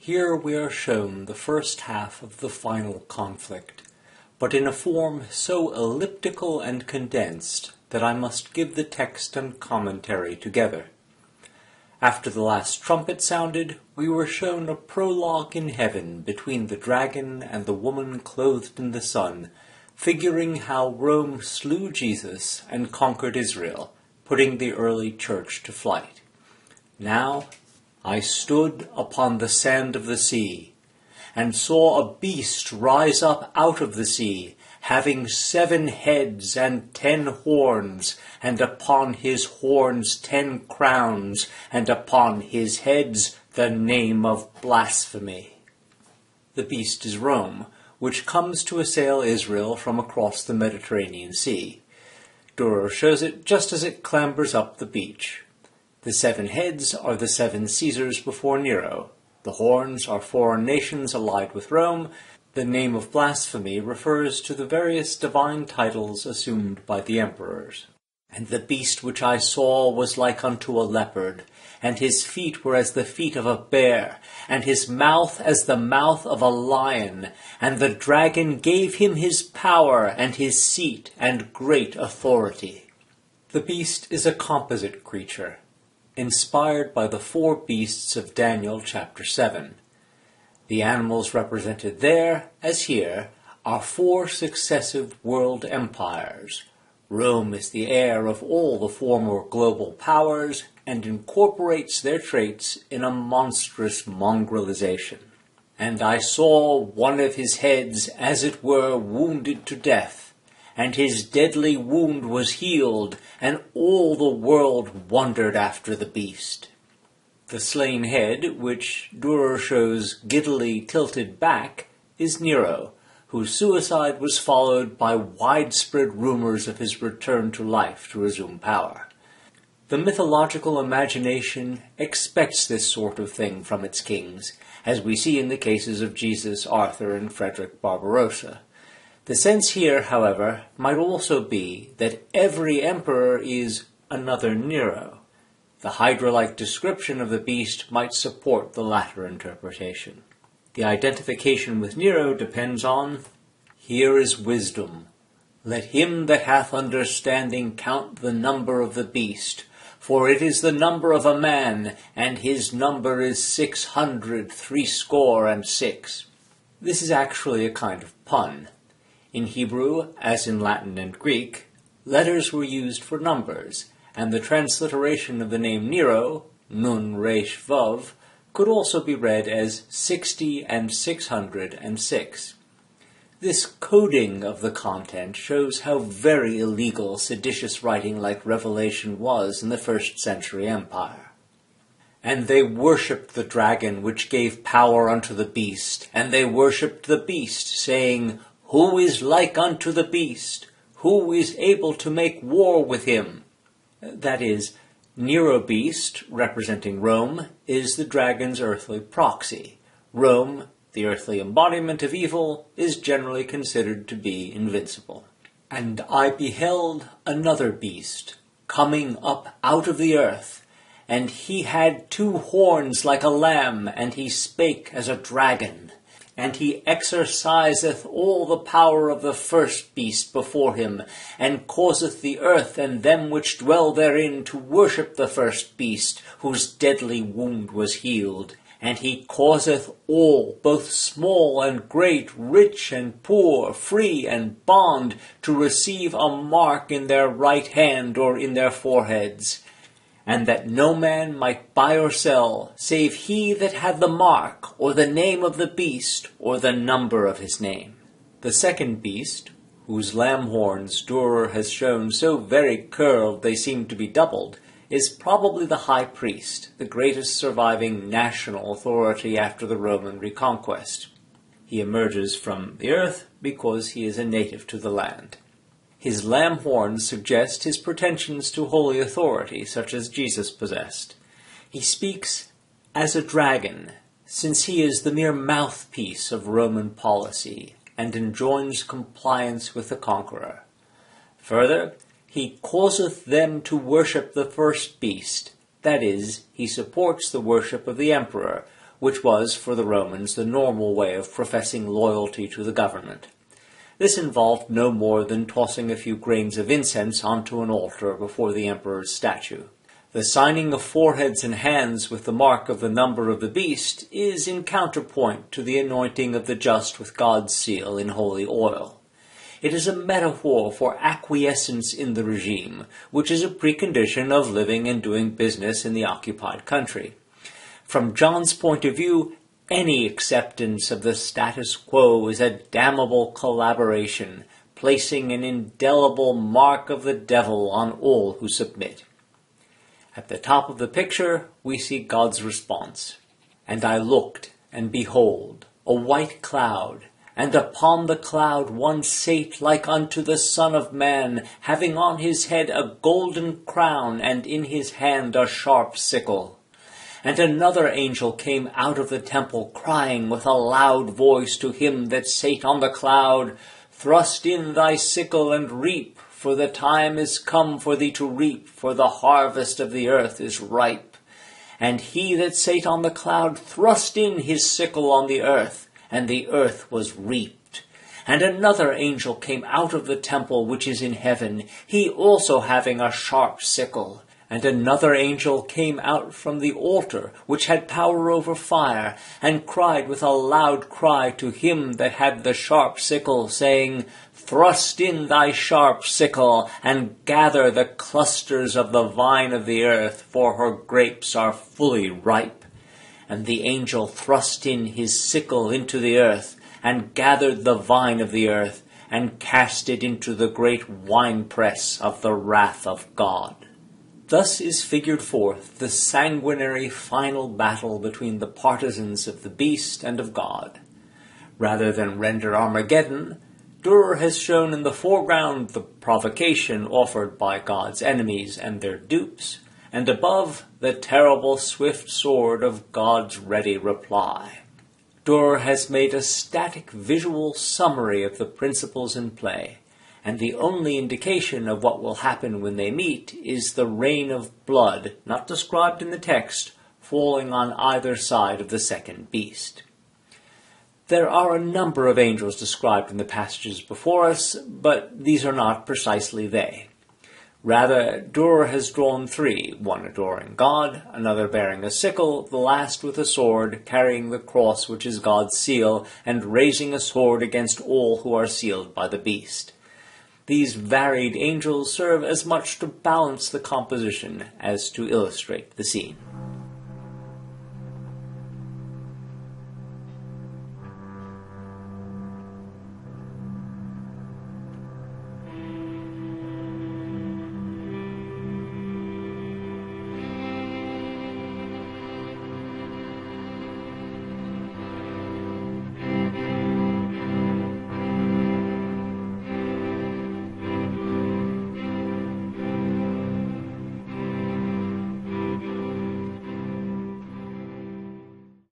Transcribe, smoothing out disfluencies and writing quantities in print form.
Here we are shown the first half of the final conflict, but in a form so elliptical and condensed that I must give the text and commentary together. After the last trumpet sounded, we were shown a prologue in heaven between the dragon and the woman clothed in the sun, figuring how Rome slew Jesus and conquered Israel, putting the early church to flight. Now I stood upon the sand of the sea, and saw a beast rise up out of the sea, having 7 heads and 10 horns, and upon his horns 10 crowns, and upon his heads the name of blasphemy. The beast is Rome, which comes to assail Israel from across the Mediterranean Sea. Dürer shows it just as it clambers up the beach. The 7 heads are the 7 Caesars before Nero. The horns are foreign nations allied with Rome. The name of blasphemy refers to the various divine titles assumed by the emperors. And the beast which I saw was like unto a leopard, and his feet were as the feet of a bear, and his mouth as the mouth of a lion. And the dragon gave him his power, and his seat, and great authority. The beast is a composite creature, inspired by the 4 beasts of Daniel chapter 7. The animals represented there, as here, are 4 successive world empires. Rome is the heir of all the former global powers and incorporates their traits in a monstrous mongrelization. And I saw one of his heads, as it were, wounded to death, and his deadly wound was healed, and all the world wondered after the beast. The slain head, which Dürer shows giddily tilted back, is Nero, whose suicide was followed by widespread rumors of his return to life to resume power. The mythological imagination expects this sort of thing from its kings, as we see in the cases of Jesus, Arthur, and Frederick Barbarossa. The sense here, however, might also be that every emperor is another Nero. The Hydra-like description of the beast might support the latter interpretation. The identification with Nero depends on, here is wisdom. Let him that hath understanding count the number of the beast, for it is the number of a man, and his number is 666. This is actually a kind of pun. In Hebrew, as in Latin and Greek, letters were used for numbers, and the transliteration of the name Nero, Nun Resh Vav, could also be read as 60 and 606. This coding of the content shows how very illegal seditious writing like Revelation was in the 1st century empire. And they worshipped the dragon which gave power unto the beast, and they worshipped the beast, saying, Who is like unto the beast? Who is able to make war with him? That is, Nero beast, representing Rome, is the dragon's earthly proxy. Rome, the earthly embodiment of evil, is generally considered to be invincible. And I beheld another beast, coming up out of the earth, and he had 2 horns like a lamb, and he spake as a dragon. And he exerciseth all the power of the first beast before him, and causeth the earth and them which dwell therein to worship the first beast, whose deadly wound was healed. And he causeth all, both small and great, rich and poor, free and bond, to receive a mark in their right hand or in their foreheads. And that no man might buy or sell, save he that had the mark, or the name of the beast, or the number of his name. The second beast, whose lamb horns Dürer has shown so very curled they seem to be doubled, is probably the high priest, the greatest surviving national authority after the Roman reconquest. He emerges from the earth because he is a native to the land. His lamb horns suggest his pretensions to holy authority, such as Jesus possessed. He speaks as a dragon, since he is the mere mouthpiece of Roman policy, and enjoins compliance with the conqueror. Further, he causeth them to worship the first beast, that is, he supports the worship of the emperor, which was, for the Romans, the normal way of professing loyalty to the government. This involved no more than tossing a few grains of incense onto an altar before the emperor's statue. The signing of foreheads and hands with the mark of the number of the beast is in counterpoint to the anointing of the just with God's seal in holy oil. It is a metaphor for acquiescence in the regime, which is a precondition of living and doing business in the occupied country. From John's point of view, any acceptance of the status quo is a damnable collaboration, placing an indelible mark of the devil on all who submit. At the top of the picture, we see God's response. And I looked, and behold, a white cloud, and upon the cloud one sate like unto the Son of Man, having on his head a golden crown, and in his hand a sharp sickle. And another angel came out of the temple, crying with a loud voice to him that sate on the cloud, Thrust in thy sickle and reap, for the time is come for thee to reap, for the harvest of the earth is ripe. And he that sate on the cloud thrust in his sickle on the earth, and the earth was reaped. And another angel came out of the temple which is in heaven, he also having a sharp sickle. And another angel came out from the altar, which had power over fire, and cried with a loud cry to him that had the sharp sickle, saying, Thrust in thy sharp sickle, and gather the clusters of the vine of the earth, for her grapes are fully ripe. And the angel thrust in his sickle into the earth, and gathered the vine of the earth, and cast it into the great winepress of the wrath of God. Thus is figured forth the sanguinary final battle between the partisans of the beast and of God. Rather than render Armageddon, Dürer has shown in the foreground the provocation offered by God's enemies and their dupes, and above, the terrible swift sword of God's ready reply. Dürer has made a static visual summary of the principles in play, and the only indication of what will happen when they meet is the rain of blood, not described in the text, falling on either side of the second beast. There are a number of angels described in the passages before us, but these are not precisely they. Rather, Dürer has drawn three, one adoring God, another bearing a sickle, the last with a sword, carrying the cross which is God's seal, and raising a sword against all who are sealed by the beast. These varied angels serve as much to balance the composition as to illustrate the scene.